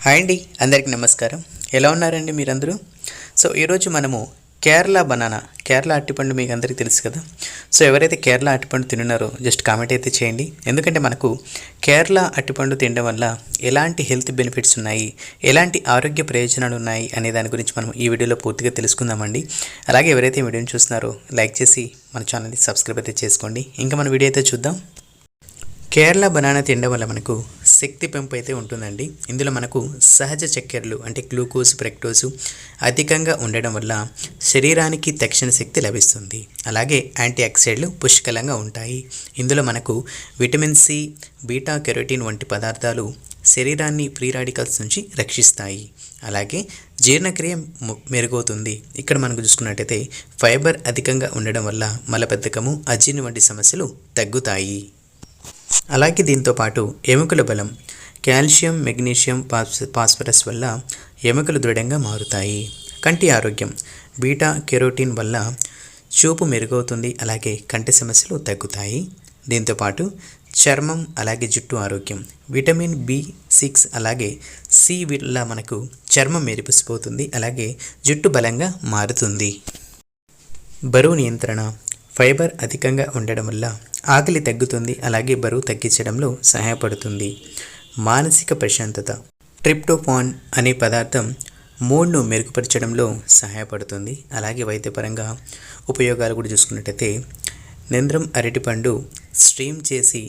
Hi అండి, అందరికీ నమస్కారం. ఎలా ఉన్నారండి మీరందరూ? సో ఈరోజు మనము కేరళ బనానా, కేరళ అరటిపండు మీకు అందరికీ తెలుసు కదా. సో ఎవరైతే కేరళ అరటిపండు తిన్నారో జస్ట్ కామెంట్ అయితే చేయండి. ఎందుకంటే మనకు కేరళ అరటిపండు తినడం వల్ల ఎలాంటి హెల్త్ బెనిఫిట్స్ ఉన్నాయి, ఎలాంటి ఆరోగ్య ప్రయోజనాలు ఉన్నాయి అనే దాని గురించి మనం ఈ వీడియోలో పూర్తిగా తెలుసుకుందామండి. అలాగే ఎవరైతే వీడియోని చూస్తున్నారో లైక్ చేసి మన ఛానల్ని సబ్స్క్రైబ్ అయితే చేసుకోండి. ఇంకా మన వీడియో అయితే చూద్దాం. కేరళ బనానా తినడం వల్ల మనకు శక్తి పెంపు అయితే ఉంటుందండి. ఇందులో మనకు సహజ చక్కెరలు అంటే గ్లూకోజ్, ఫ్రక్టోజు అధికంగా ఉండడం వల్ల శరీరానికి తక్షణ శక్తి లభిస్తుంది. అలాగే యాంటీ ఆక్సిడెంట్లు పుష్కలంగా ఉంటాయి. ఇందులో మనకు విటమిన్ సి, బీటా కెరోటిన్ వంటి పదార్థాలు శరీరాన్ని ఫ్రీ రాడికల్స్ నుంచి రక్షిస్తాయి. అలాగే జీర్ణక్రియ మెరుగవుతుంది. ఇక్కడ మనకు చూసుకున్నట్టయితే ఫైబర్ అధికంగా ఉండడం వల్ల మలబద్ధకము, అజీర్ణ వంటి సమస్యలు తగ్గుతాయి. అలాగే దీంతోపాటు ఎముకల బలం, కాల్షియం, మెగ్నీషియం, ఫాస్ఫరస్ వల్ల ఎముకలు దృఢంగా మారుతాయి. కంటి ఆరోగ్యం, బీటా కెరోటిన్ వల్ల చూపు మెరుగవుతుంది. అలాగే కంటి సమస్యలు తగ్గుతాయి. దీంతోపాటు చర్మం అలాగే జుట్టు ఆరోగ్యం, విటమిన్ B6 అలాగే సి వల్ల మనకు చర్మం మెరిసిపోతుంది. అలాగే జుట్టు బలంగా మారుతుంది. బరువు నియంత్రణ, ఫైబర్ అధికంగా ఉండడం వల్ల ఆకలి తగ్గుతుంది. అలాగే బరువు తగ్గించడంలో సహాయపడుతుంది. మానసిక ప్రశాంతత, ట్రిప్టోఫాన్ అనే పదార్థం మూడ్ను మెరుగుపరచడంలో సహాయపడుతుంది. అలాగే వైద్యపరంగా ఉపయోగాలు కూడా చూసుకున్నట్టయితే నేంద్రం అరటిపండు స్ట్రీమ్ చేసి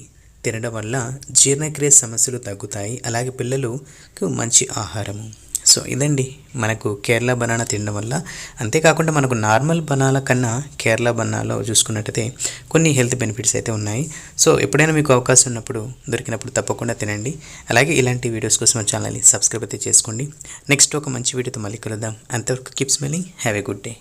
తినడం వల్ల జీర్ణక్రియ సమస్యలు తగ్గుతాయి. అలాగే పిల్లలకు మంచి ఆహారము. సో ఇదండి మనకు కేరళ బనానా తినడం వల్ల. అంతేకాకుండా మనకు నార్మల్ బనానా కన్నా కేరళ బనానాలో చూసుకున్నట్టయితే కొన్ని హెల్త్ బెనిఫిట్స్ అయితే ఉన్నాయి. సో ఎప్పుడైనా మీకు అవకాశం ఉన్నప్పుడు దొరికినప్పుడు తప్పకుండా తినండి. అలాగే ఇలాంటి వీడియోస్ కోసం మా ఛానల్ని సబ్స్క్రైబ్ అయితే చేసుకోండి. నెక్స్ట్ ఒక మంచి వీడియోతో మళ్ళీ కలుద్దాం. అంతవరకు keep smiling. Have a good day.